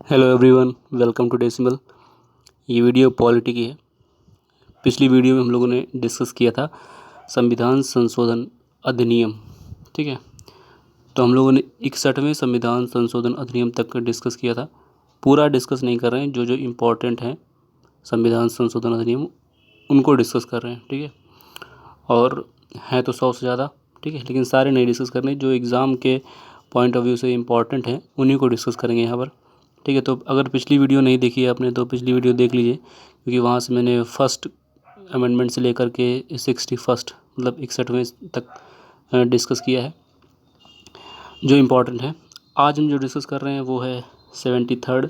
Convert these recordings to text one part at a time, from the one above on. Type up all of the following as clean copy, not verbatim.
Hello everyone, welcome to Decimal. ये video polity की है। पिछली वीडियो में हम लोगों ने डिस्कस किया था संविधान संशोधन अधिनियम। ठीक है, तो हम लोगों ने 61वें संविधान संशोधन अधिनियम तक का डिस्कस किया था। पूरा डिस्कस नहीं कर रहे हैं, जो जो इम्पोर्टेंट हैं संविधान संशोधन अधिनियम उनको डिस्कस कर रहे हैं। ठीक है, और हैं तो 100 से ज़्यादा। ठीक है, लेकिन सारे नहीं डिस्कस करने, जो एग्ज़ाम के पॉइंट ऑफ व्यू से इम्पॉर्टेंट हैं उन्हीं को डिस्कस करेंगे यहाँ पर। ठीक है, तो अगर पिछली वीडियो नहीं देखी है आपने तो पिछली वीडियो देख लीजिए, क्योंकि वहाँ से मैंने फर्स्ट अमेंडमेंट से लेकर के 61st मतलब 61वें तक डिस्कस किया है जो इम्पोर्टेंट है। आज हम जो डिस्कस कर रहे हैं वो है 73rd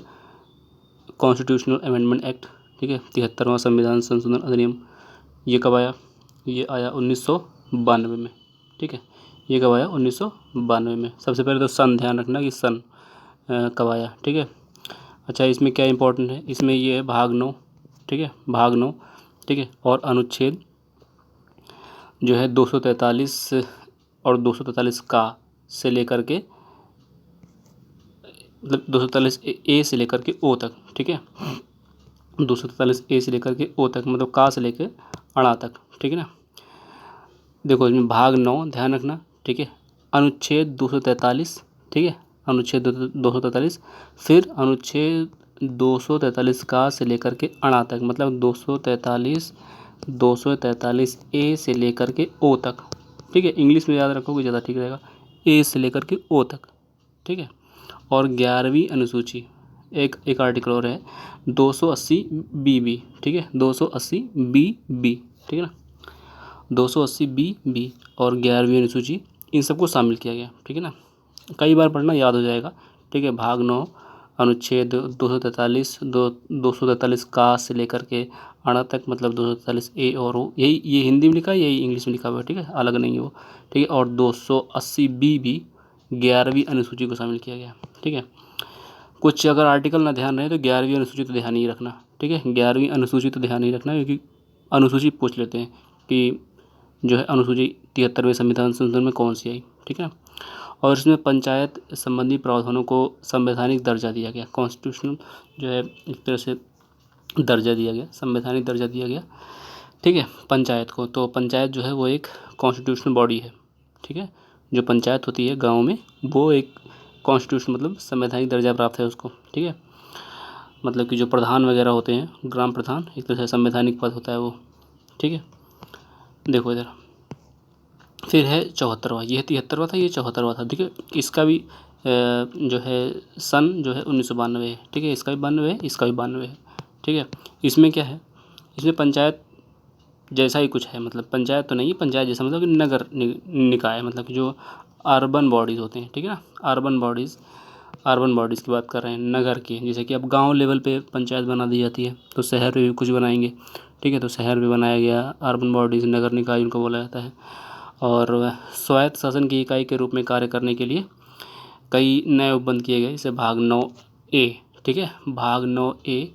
कॉन्स्टिट्यूशनल अमेंडमेंट एक्ट। ठीक है, 73वां संविधान संशोधन अधिनियम। ये कब आया? ये आया 1992 में। ठीक है, ये कब आया? 1992 में। सबसे पहले तो सन ध्यान रखना कि सन कब आया। ठीक है, अच्छा इसमें क्या इंपॉर्टेंट है, इसमें ये है भाग 9। ठीक है, भाग 9। ठीक है, और अनुच्छेद जो है 243 और 243 का से लेकर के मतलब 243 ए से लेकर के ओ तक। ठीक है, 243 ए से लेकर के ओ तक, मतलब का से लेकर अणा तक। ठीक है ना, देखो इसमें भाग 9 ध्यान रखना। ठीक है, अनुच्छेद 243। ठीक है, अनुच्छेद 243, फिर अनुच्छेद 243 का से लेकर के अणा तक, मतलब 243 ए से लेकर के ओ तक। ठीक है, इंग्लिश में याद रखोगे ज़्यादा ठीक रहेगा, ए से लेकर के ओ तक। ठीक है, और 11वीं अनुसूची, एक एक आर्टिकल और है 280 बी। ठीक है, 280 बी। ठीक है ना, 280 बी और 11वीं अनुसूची, इन सबको शामिल किया गया। ठीक है ना, कई बार पढ़ना याद हो जाएगा। ठीक है, भाग 9 अनुच्छेद 243 का से लेकर के अणा तक, मतलब 243 ए और ओ, यही ये हिंदी में लिखा है, यही इंग्लिश में लिखा हुआ है। ठीक है, अलग नहीं है वो। ठीक है, और 280 बी भी 11वीं अनुसूची को शामिल किया गया। ठीक है, कुछ अगर आर्टिकल ना ध्यान रहे तो 11वीं अनुसूची तो ध्यान ही रखना। ठीक है, 11वीं अनुसूची तो ध्यान ही रखना, क्योंकि अनुसूची पूछ लेते हैं कि जो है अनुसूची 73वें संविधान संशोधन में कौन सी आई। ठीक है, और इसमें पंचायत संबंधी प्रावधानों को संवैधानिक दर्जा दिया गया। कॉन्स्टिट्यूशनल जो है एक तरह से दर्जा दिया गया, संवैधानिक दर्जा दिया गया। ठीक है, पंचायत को, तो पंचायत जो है वो एक कॉन्स्टिट्यूशनल बॉडी है। ठीक है, जो पंचायत होती है गाँव में, वो एक कॉन्स्टिट्यूशन मतलब संवैधानिक दर्जा प्राप्त है उसको। ठीक है, मतलब कि जो प्रधान वगैरह होते हैं, ग्राम प्रधान, एक तरह से संवैधानिक पद होता है वो। ठीक है, देखो इधर फिर है 74वां, यह 73वां था, ये 74वां था। देखिए इसका भी जो है सन जो है 1992 है। ठीक है, इसका भी 92 है, इसका भी 92 है। ठीक है, इसमें क्या है, इसमें पंचायत जैसा ही कुछ है, मतलब पंचायत तो नहीं है, पंचायत जैसा मतलब कि नगर निकाय, मतलब कि जो अर्बन बॉडीज़ होते हैं। ठीक है ना, अर्बन बॉडीज़ की बात कर रहे हैं, नगर की। जैसे कि अब गांव लेवल पे पंचायत बना दी जाती है, तो शहर में भी कुछ बनाएंगे। ठीक है, तो शहर में बनाया गया अर्बन बॉडीज़, नगर निकाय उनको बोला जाता है। और स्वायत्त शासन की इकाई के रूप में कार्य करने के लिए कई नए उपबंध किए गए, जैसे भाग 9 ए। ठीक है, भाग 9 ए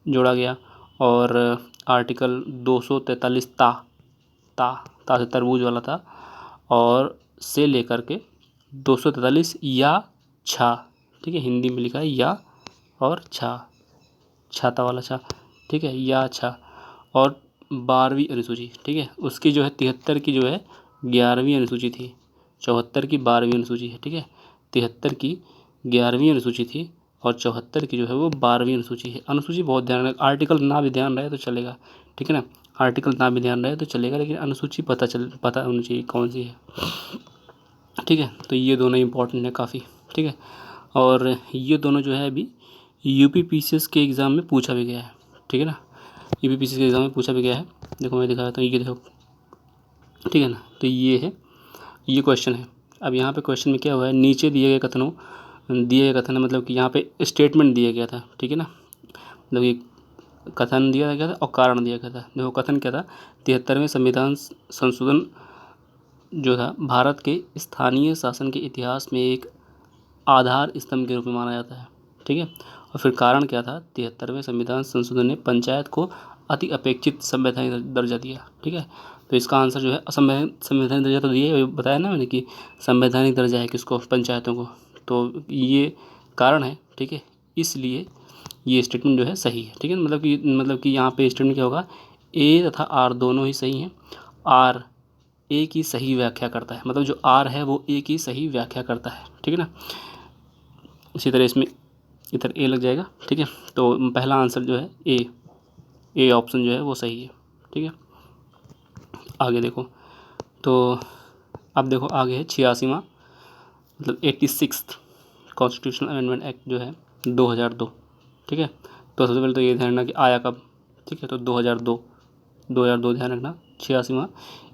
जोड़ा गया, और आर्टिकल 243 ता से तरबूज वाला था, और से लेकर के 243 या छा। ठीक है, हिंदी में लिखा है या और छाता वाला छा। ठीक है, या छा, और 12वीं अनुसूची। ठीक है, उसकी जो है 73 की जो है 11वीं अनुसूची थी, 74 की 12वीं अनुसूची है। ठीक है, 73 की 11वीं अनुसूची थी और 74 की जो है वो 12वीं अनुसूची है। अनुसूची बहुत ध्यान रखना, आर्टिकल ना भी ध्यान रहे तो चलेगा। ठीक है ना, आर्टिकल ना भी ध्यान रहे तो चलेगा, लेकिन अनुसूची पता होनी चाहिए कौन सी है। ठीक है, तो ये दोनों इंपॉर्टेंट है काफ़ी। ठीक है, और ये दोनों जो है अभी यूपीपीसीएस के एग्ज़ाम में पूछा भी गया है। ठीक है ना, यूपीपीसीएस के एग्ज़ाम में पूछा भी गया है। देखो मैं दिखाया, तो ये देखो। ठीक है ना, तो ये है, ये क्वेश्चन है। अब यहाँ पे क्वेश्चन में क्या हुआ है, नीचे दिए गए कथन मतलब कि यहाँ पे स्टेटमेंट दिया गया था। ठीक है ना, मतलब ये कथन दिया गया था और कारण दिया गया था। देखो कथन क्या था, 73वें संविधान संशोधन जो था भारत के स्थानीय शासन के इतिहास में एक आधार स्तंभ के रूप में माना जाता है। ठीक है, और फिर कारण क्या था, 73वें संविधान संशोधन ने पंचायत को अति अपेक्षित संवैधानिक दर्जा दिया। ठीक है, तो इसका आंसर जो है संवैधानिक दर्जा तो दिया, बताया ना मैंने कि संवैधानिक दर्जा है किसको, पंचायतों को, तो ये कारण है। ठीक है, इसलिए ये स्टेटमेंट जो है सही है। ठीक है, मतलब कि यहाँ पे स्टेटमेंट क्या होगा, ए तथा आर दोनों ही सही हैं। आर ए की सही व्याख्या करता है, मतलब जो आर है वो ए की सही व्याख्या करता है। ठीक है ना, इसी तरह इसमें इधर ए लग जाएगा। ठीक है, तो पहला आंसर जो है ए ऑप्शन जो है वो सही है। ठीक है, आगे देखो, तो अब देखो आगे है 86वां मतलब 86th कॉन्स्टिट्यूशनल अमेंडमेंट एक्ट जो है 2002। ठीक है, तो सबसे पहले तो ये ध्यान रखना कि आया कब। ठीक है, तो 2002 ध्यान रखना। 86वां,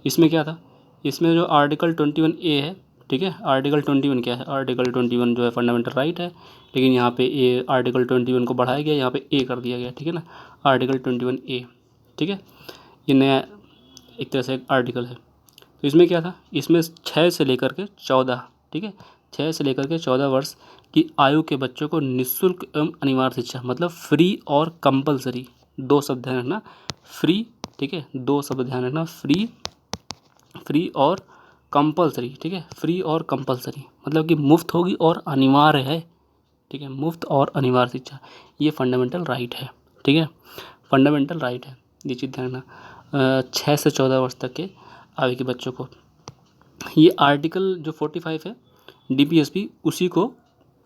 इसमें क्या था, इसमें जो आर्टिकल 21A है। ठीक है, आर्टिकल 21 क्या है, आर्टिकल 21 जो है फंडामेंटल राइट है, लेकिन यहाँ पे ए आर्टिकल 21 को बढ़ाया गया, यहाँ पे ए कर दिया गया। ठीक है ना, आर्टिकल 21A। ठीक है, ये नया एक तरह से एक आर्टिकल है। तो इसमें क्या था, इसमें 6 से लेकर के 14, ठीक है, 6 से लेकर के 14 वर्ष की आयु के बच्चों को निःशुल्क एवं अनिवार्य शिक्षा, मतलब फ्री और कंपलसरी, 2 शब्द ध्यान रखना, फ्री, ठीक है, 2 शब्द ध्यान रखना, फ्री और कंपलसरी। ठीक है, फ्री और कंपलसरी मतलब कि मुफ्त होगी और अनिवार्य है। ठीक है, मुफ्त और अनिवार्य शिक्षा, ये फंडामेंटल राइट है। ठीक है, फंडामेंटल राइट है, ये चीज़ ध्यान रखना। 6 से 14 वर्ष तक के आयु के बच्चों को, ये आर्टिकल जो 45 है DPSP, उसी को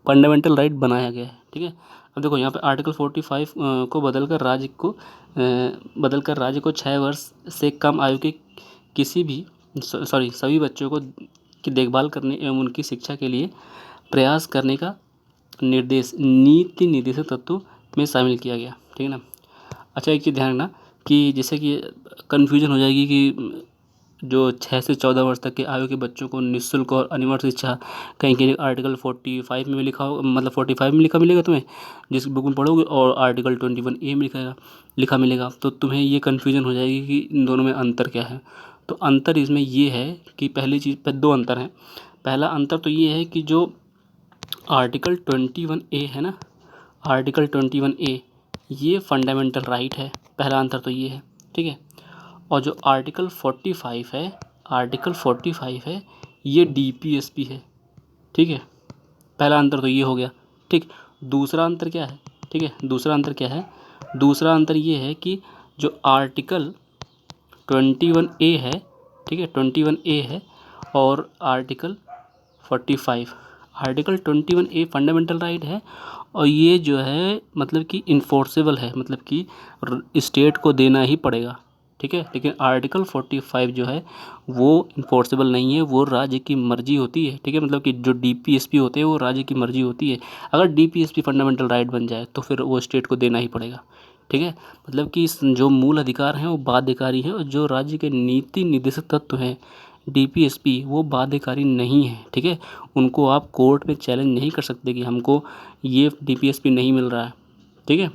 फंडामेंटल राइट बनाया गया है। ठीक है, अब देखो यहाँ पे आर्टिकल 45 को बदलकर राज्य को 6 वर्ष से कम आयु के किसी भी सभी बच्चों को की देखभाल करने एवं उनकी शिक्षा के लिए प्रयास करने का निर्देश नीति निर्देशक तत्वों में शामिल किया गया। ठीक है ना। अच्छा, एक चीज़ ध्यान रखना कि जैसे कि कन्फ्यूजन हो जाएगी कि जो 6 से 14 वर्ष तक के आयु के बच्चों को निःशुल्क और अनिवार्य शिक्षा, कहीं आर्टिकल 45 में भी लिखा हो, मतलब 45 में लिखा मिलेगा तुम्हें जिस बुक में पढ़ोगे, और आर्टिकल 21A में लिखा मिलेगा, तो तुम्हें ये कन्फ्यूजन हो जाएगी कि इन दोनों में अंतर क्या है। तो अंतर इसमें ये है कि पहली चीज़ पर 2 अंतर हैं। पहला अंतर तो ये है कि जो आर्टिकल 21A है ना, आर्टिकल 21A ये फंडामेंटल राइट है, पहला अंतर तो ये है। ठीक है, और जो आर्टिकल 45 है, आर्टिकल 45 है, ये DPSP है। ठीक है, पहला अंतर तो ये हो गया। ठीक, दूसरा अंतर क्या है, ठीक है, दूसरा अंतर क्या है, दूसरा अंतर ये है कि जो आर्टिकल 21A है, ठीक है, 21A है, और article 45, article 21A fundamental right है, और ये जो है मतलब कि इन्फोर्सेबल है, मतलब कि स्टेट को देना ही पड़ेगा। ठीक है, लेकिन आर्टिकल 45 जो है वो इन्फोर्सेबल नहीं है, वो राज्य की मर्जी होती है। ठीक है, मतलब कि जो DPSP होते हैं वो राज्य की मर्जी होती है। अगर DPSP फंडामेंटल राइट बन जाए तो फिर वो स्टेट को देना ही पड़ेगा। ठीक है, मतलब कि जो मूल अधिकार हैं वो बाध्यकारी हैं, और जो राज्य के नीति निर्देशक तत्व हैं DPSP वो बाध्यकारी नहीं है। ठीक है, उनको आप कोर्ट में चैलेंज नहीं कर सकते कि हमको ये DPSP नहीं मिल रहा है। ठीक है,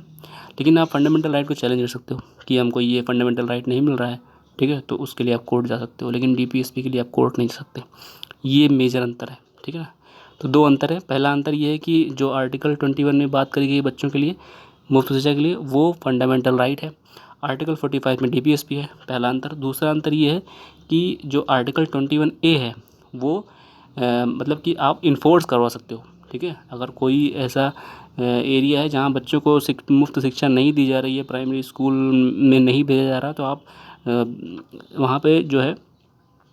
लेकिन आप फंडामेंटल राइट को चैलेंज कर सकते हो कि हमको ये फंडामेंटल राइट नहीं मिल रहा है। ठीक है, तो उसके लिए आप कोर्ट जा सकते हो, लेकिन DPSP के लिए आप कोर्ट नहीं जा सकते। ये मेजर अंतर है। ठीक है ना, तो 2 अंतर है। पहला अंतर ये है कि जो आर्टिकल 21 में बात करी गई बच्चों के लिए मुफ्त शिक्षा के लिए, वो फंडामेंटल राइट है। आर्टिकल 45 में DPSP है, पहला अंतर। दूसरा अंतर ये है कि जो आर्टिकल 21A है वो मतलब कि आप इन्फोर्स करवा सकते हो। ठीक है, अगर कोई ऐसा एरिया है जहाँ बच्चों को मुफ्त शिक्षा नहीं दी जा रही है, प्राइमरी स्कूल में नहीं भेजा जा रहा, तो आप वहाँ पे जो है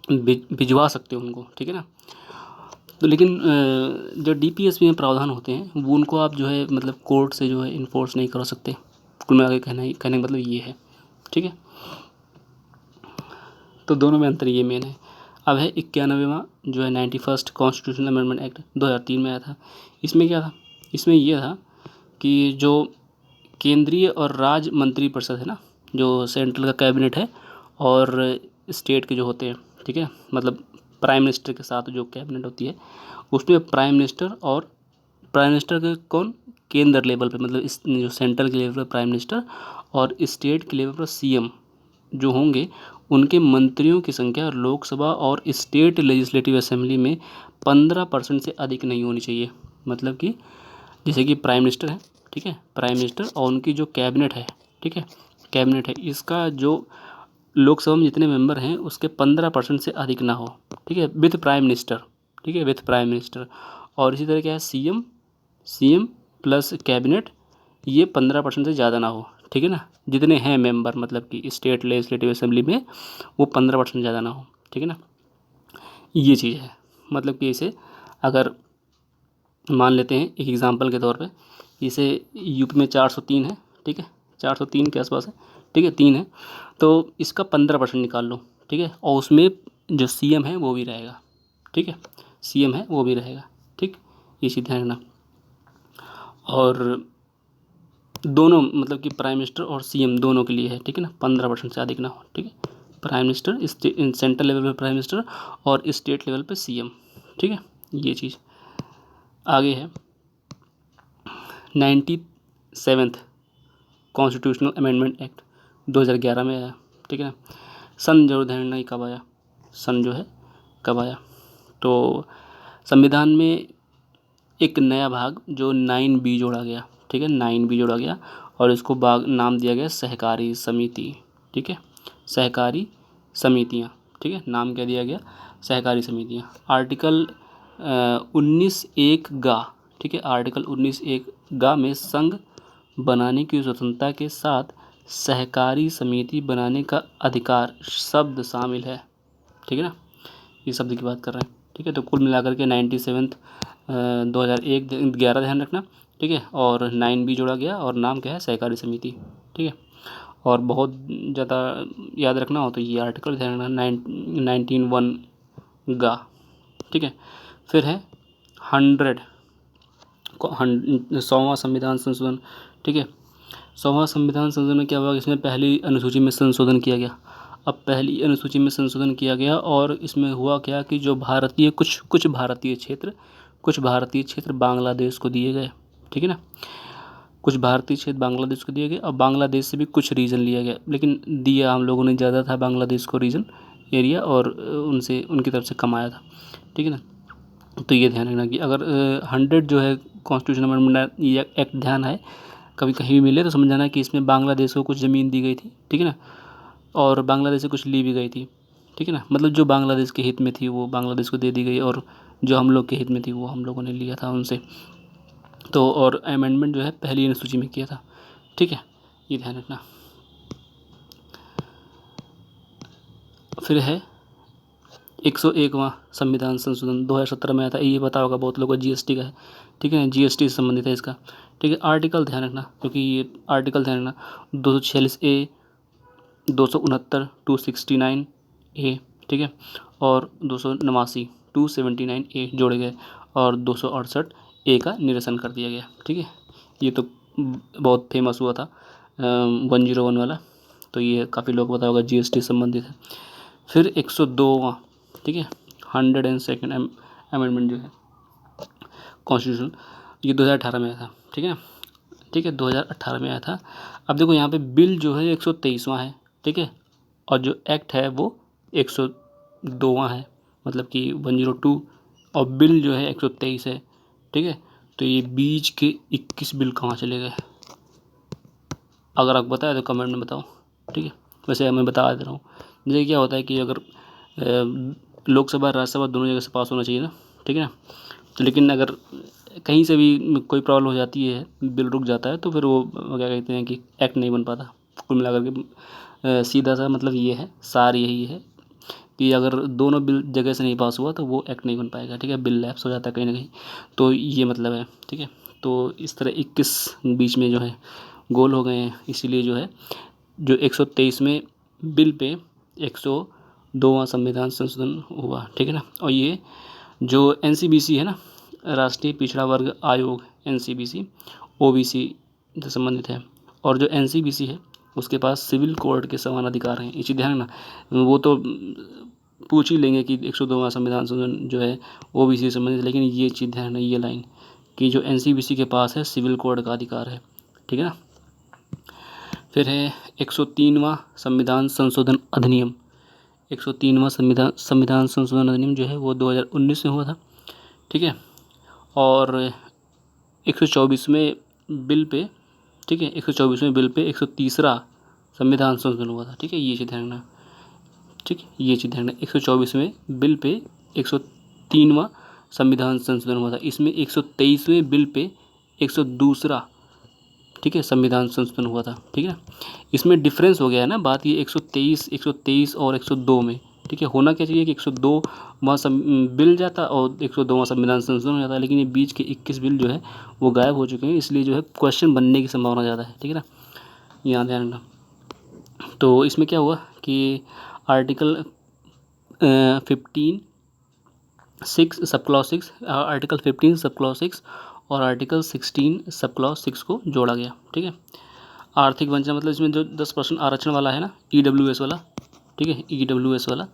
भिजवा सकते हो उनको। ठीक है ना, तो लेकिन जो DPSP में प्रावधान होते हैं वो उनको आप जो है मतलब कोर्ट से जो है इन्फोर्स नहीं करा सकते। कुल मिला के कहने का मतलब ये है। ठीक है, तो दोनों में अंतर ये मेन है। अब है 91वां जो है 91st कॉन्स्टिट्यूशनल अमेंडमेंट एक्ट 2003 में आया था। इसमें क्या था, इसमें यह था कि जो केंद्रीय और राज्य मंत्रिपरिषद है ना, जो सेंट्रल का कैबिनेट है और स्टेट के जो होते हैं, ठीक है, मतलब प्राइम मिनिस्टर के साथ जो कैबिनेट होती है, उसमें प्राइम मिनिस्टर के कौन, केंद्र लेवल पे, मतलब इस जो सेंट्रल के लेवल पर प्राइम मिनिस्टर और स्टेट के लेवल पर CM जो होंगे, उनके मंत्रियों की संख्या लोकसभा और स्टेट लेजिस्लेटिव असेंबली में 15% से अधिक नहीं होनी चाहिए। मतलब कि जैसे कि प्राइम मिनिस्टर है, ठीक है, प्राइम मिनिस्टर और उनकी जो कैबिनेट है, ठीक है, कैबिनेट है, इसका जो लोकसभा में जितने मेंबर हैं उसके 15% से अधिक ना हो। ठीक है, विद प्राइम मिनिस्टर। ठीक है, विद प्राइम मिनिस्टर। और इसी तरह क्या है, CM प्लस कैबिनेट, ये 15% से ज़्यादा ना हो, ठीक है ना। जितने हैं मेंबर मतलब कि स्टेट लेजिस्लेटिव असेंबली में, वो 15% ज़्यादा ना हो, ठीक है ना। ये चीज़ है, मतलब कि इसे अगर मान लेते हैं एक एग्जांपल के तौर पे, इसे यूपी में 403 है, ठीक है, 403 के आसपास है, ठीक है, 3 है, तो इसका 15% निकाल लो, ठीक है, और उसमें जो सीएम है वो भी रहेगा, ठीक है, सीएम है वो भी रहेगा, ठीक, ये चीज़ ध्यान रखना। और दोनों मतलब कि प्राइम मिनिस्टर और सीएम दोनों के लिए है, ठीक है ना, 15% से अधिक ना हो, ठीक है, प्राइम मिनिस्टर सेंट्रल लेवल पे प्राइम मिनिस्टर और स्टेट लेवल पे सीएम, ठीक है, ये चीज़। आगे है 97th कॉन्स्टिट्यूशनल अमेंडमेंट एक्ट 2011 में आया, ठीक है ना। सन जो ध्यान नहीं कब आया, सन जो है कब आया, तो संविधान में एक नया भाग जो 9B जोड़ा गया, ठीक है, 9B जोड़ा गया और इसको भाग नाम दिया गया सहकारी समिति, ठीक है, सहकारी समितियाँ, ठीक है, नाम क्या दिया गया, सहकारी समितियाँ। आर्टिकल 19(1)(गा, ठीक है, आर्टिकल 19(1)(गा में संघ बनाने की स्वतंत्रता के साथ सहकारी समिति बनाने का अधिकार शब्द शामिल है, ठीक है ना, ये शब्द की बात कर रहे हैं, ठीक है। तो कुल मिलाकर के 97th 2011 ध्यान रखना, ठीक है, और 9B जोड़ा गया और नाम क्या है, सहकारी समिति, ठीक है। और बहुत ज़्यादा याद रखना हो तो ये आर्टिकल ध्यान रखना 19(1)(गा, ठीक है। फिर है 100वां संविधान संशोधन, ठीक है। 100वां संविधान संशोधन में क्या हुआ, इसमें पहली अनुसूची में संशोधन किया गया। अब पहली अनुसूची में संशोधन किया गया और इसमें हुआ क्या कि जो भारतीय कुछ भारतीय क्षेत्र बांग्लादेश को दिए गए, ठीक है ना, कुछ भारतीय क्षेत्र बांग्लादेश को दिए गए और बांग्लादेश से भी कुछ रीजन लिया गया, लेकिन दिया हम लोगों ने ज़्यादा था बांग्लादेश को रीजन एरिया, और उनसे उनकी तरफ से कमाया था, ठीक है ना। तो ये ध्यान रखना कि अगर 100 जो है कॉन्स्टिट्यूशन अमेंडमेंट ये एक्ट ध्यान है, कभी कहीं भी मिले तो समझ जाना कि इसमें बांग्लादेश को कुछ ज़मीन दी गई थी, ठीक है ना, और बांग्लादेश से कुछ ली भी गई थी, ठीक है ना, मतलब जो बांग्लादेश के हित में थी वो बांग्लादेश को दे दी गई और जो हम लोग के हित में थी वो हम लोगों ने लिया था उनसे। तो और अमेंडमेंट जो है पहली अनुसूची में किया था, ठीक है, ये ध्यान रखना। फिर है 101वां संविधान संशोधन 2017 में आया था, ये पता होगा बहुत लोगों को, जीएसटी का है, ठीक है, जीएसटी से संबंधित है इसका, ठीक है। आर्टिकल ध्यान रखना क्योंकि ये आर्टिकल ध्यान रखना 246A 269 269A, ठीक है, और 289 279A जोड़े गए और 268A का निरसन कर दिया गया, ठीक है। ये तो बहुत फेमस हुआ था 101 वाला, तो ये काफ़ी लोग पता होगा, जीएसटी संबंधित है। फिर 102वां, ठीक है, 102nd अमेंडमेंट जो है कॉन्स्टिट्यूशन, ये 2018 में आया था, ठीक है ना, ठीक है, 2018 में आया था। अब देखो यहाँ पे बिल जो है 123वां है, ठीक है, और जो एक्ट है वो 102वां है, मतलब कि 102, और बिल जो है 123 है, ठीक है। तो ये बीच के 21 बिल कहाँ चले गए, अगर आपको बताया तो कमेंट में बताओ, ठीक है। वैसे मैं बता दे रहा हूँ, जैसे क्या होता है कि अगर लोकसभा राज्यसभा दोनों जगह से पास होना चाहिए ना, ठीक है ना, तो लेकिन अगर कहीं से भी कोई प्रॉब्लम हो जाती है, बिल रुक जाता है, तो फिर वो क्या कहते हैं कि एक्ट नहीं बन पाता। कुल मिलाकर के सीधा सा मतलब ये है, सार यही है कि अगर दोनों बिल जगह से नहीं पास हुआ तो वो एक्ट नहीं बन पाएगा, ठीक है, बिल लैप्स हो जाता है कहीं ना कहीं, तो ये मतलब है, ठीक है। तो इस तरह 21 बीच में जो है गोल हो गए हैं, इसीलिए जो है जो 123 में बिल पे 102वां संविधान संशोधन हुआ, ठीक है ना। और ये जो एनसीबीसी है ना, राष्ट्रीय पिछड़ा वर्ग आयोग, एनसीबीसी ओबीसी से संबंधित है, और जो एनसीबीसी है उसके पास सिविल कोड के समान अधिकार हैं, इसी ध्यान रखना। वो तो पूछ ही लेंगे कि 102वां संविधान संशोधन जो है ओबीसी से संबंधित, लेकिन ये चीज़ ध्यान रखना, ये लाइन कि जो एनसीबीसी के पास है सिविल कोड का अधिकार है, ठीक है ना। फिर है 103वां संविधान संशोधन अधिनियम, 103वां संविधान संशोधन अधिनियम जो है वो 2019 में हुआ था, ठीक है। और 124वें बिल पे, ठीक है, 124वें बिल पे 130वां संविधान संशोधन हुआ था, ठीक है, ये चीज़ ध्यान रखना, ठीक है, ये चीज़ ध्यान रखना। 124वें बिल पे 103वां संविधान संशोधन हुआ था, इसमें 123वें बिल पे 102वां, ठीक है, संविधान संशोधन हुआ था, ठीक है। इसमें डिफरेंस हो गया है ना, बात ये 123 और 102 में, ठीक है। होना क्या चाहिए कि 102वां बिल जाता और 102वां संविधान संशोधन हो जाता, लेकिन ये बीच के 21 बिल जो है वो गायब हो चुके हैं, इसलिए जो है क्वेश्चन बनने की संभावना ज़्यादा है, ठीक है ना, यहाँ ध्यान रखना। तो इसमें क्या हुआ कि article 15(6) sub clause 6, article 15 sub clause 6 और आर्टिकल 16 सब क्लॉज 6 को जोड़ा गया, ठीक है। आर्थिक वंचना मतलब इसमें जो 10% आरक्षण वाला है ना, EWS वाला, ठीक है, EWS वाला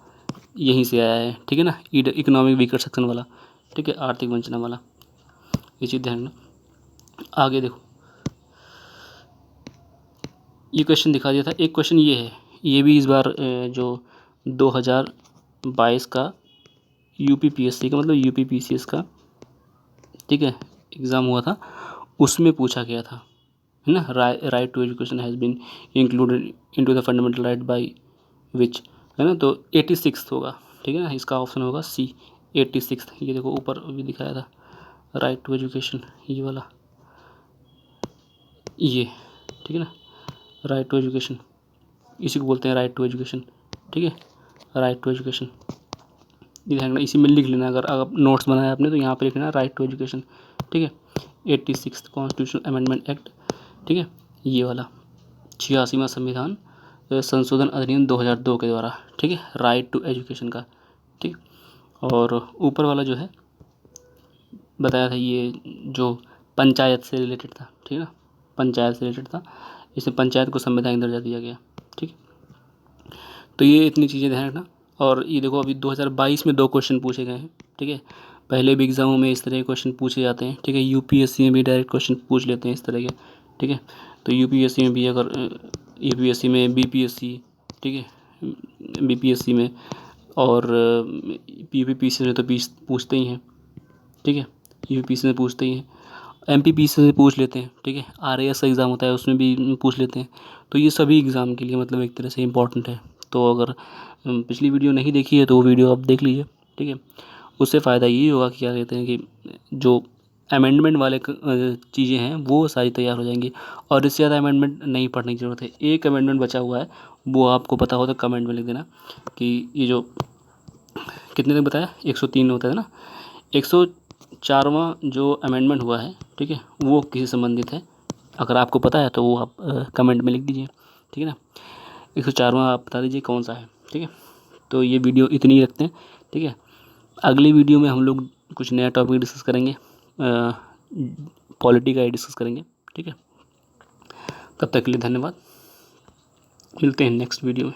यहीं से आया है, ठीक है ना, इकोनॉमिक वीकर सेक्शन वाला, ठीक है, आर्थिक वंचना वाला, ये चीज़ ध्यान रखना। आगे देखो, ये क्वेश्चन दिखा दिया था। एक क्वेश्चन ये है, ये भी इस बार जो 2022 का UPPSC का मतलब UPPCS का, ठीक है, एग्ज़ाम हुआ था, उसमें पूछा गया था, है ना। Right to education has been included into the fundamental right by which, है ना, तो 86 होगा, ठीक है ना, इसका ऑप्शन होगा C 86। ये देखो ऊपर भी दिखाया था राइट टू एजुकेशन, ये वाला, ये, ठीक है ना, राइट टू एजुकेशन, इसी को बोलते हैं राइट टू एजुकेशन, ठीक है, राइट टू एजुकेशन, ये ध्यान रखना, इसी में लिख लेना। अगर नोट्स बनाया आपने तो यहाँ पे लिखना राइट टू एजुकेशन, ठीक है। 86 कॉन्स्टिट्यूशन अमेंडमेंट एक्ट, ठीक है, ये वाला 86वां संविधान संशोधन अधिनियम 2002 के द्वारा, ठीक है, राइट टू एजुकेशन का, ठीक। और ऊपर वाला जो है बताया था, ये जो पंचायत से रिलेटेड था, ठीक है ना, पंचायत से रिलेटेड था, इसमें पंचायत को संवैधानिक दर्जा दिया गया, ठीक। तो ये इतनी चीज़ें ध्यान रखना। और ये देखो अभी 2022 में 2 क्वेश्चन पूछे गए हैं, ठीक है। पहले भी एग्ज़ामों में इस तरह के क्वेश्चन पूछे जाते हैं, ठीक है। UPSC में भी डायरेक्ट क्वेश्चन पूछ लेते हैं इस तरह के, ठीक है। तो UPSC में भी अगर UPSC में BPSC, ठीक है, BPSC में और PPPC में तो पूछते ही हैं, ठीक है, UPSC में पूछते ही हैं, MPPC से पूछ लेते हैं, ठीक है, RAS का एग्ज़ाम होता है उसमें भी पूछ लेते हैं। तो ये सभी एग्ज़ाम के लिए मतलब एक तरह से इम्पॉर्टेंट है। तो अगर पिछली वीडियो नहीं देखी है तो वो वीडियो आप देख लीजिए, ठीक है। उससे फ़ायदा ये होगा कि क्या कहते हैं कि जो अमेंडमेंट वाले चीज़ें हैं वो सारी तैयार हो जाएंगी, और इससे ज़्यादा अमेंडमेंट नहीं पढ़ने की ज़रूरत है। एक अमेंडमेंट बचा हुआ है, वो आपको पता हो तो कमेंट में लिख देना कि ये जो कितने तक बताया, 103 होता है ना, 104वां जो अमेंडमेंट हुआ है, ठीक है, वो किससे संबंधित है। अगर आपको पता है तो वो आप कमेंट में लिख दीजिए, ठीक है ना। 104वां आप बता दीजिए कौन सा है, ठीक है। तो ये वीडियो इतनी ही रखते हैं, ठीक है। अगली वीडियो में हम लोग कुछ नया टॉपिक डिस्कस करेंगे, पॉलिटी का ही डिस्कस करेंगे, ठीक है। तब तक के लिए धन्यवाद, मिलते हैं नेक्स्ट वीडियो में।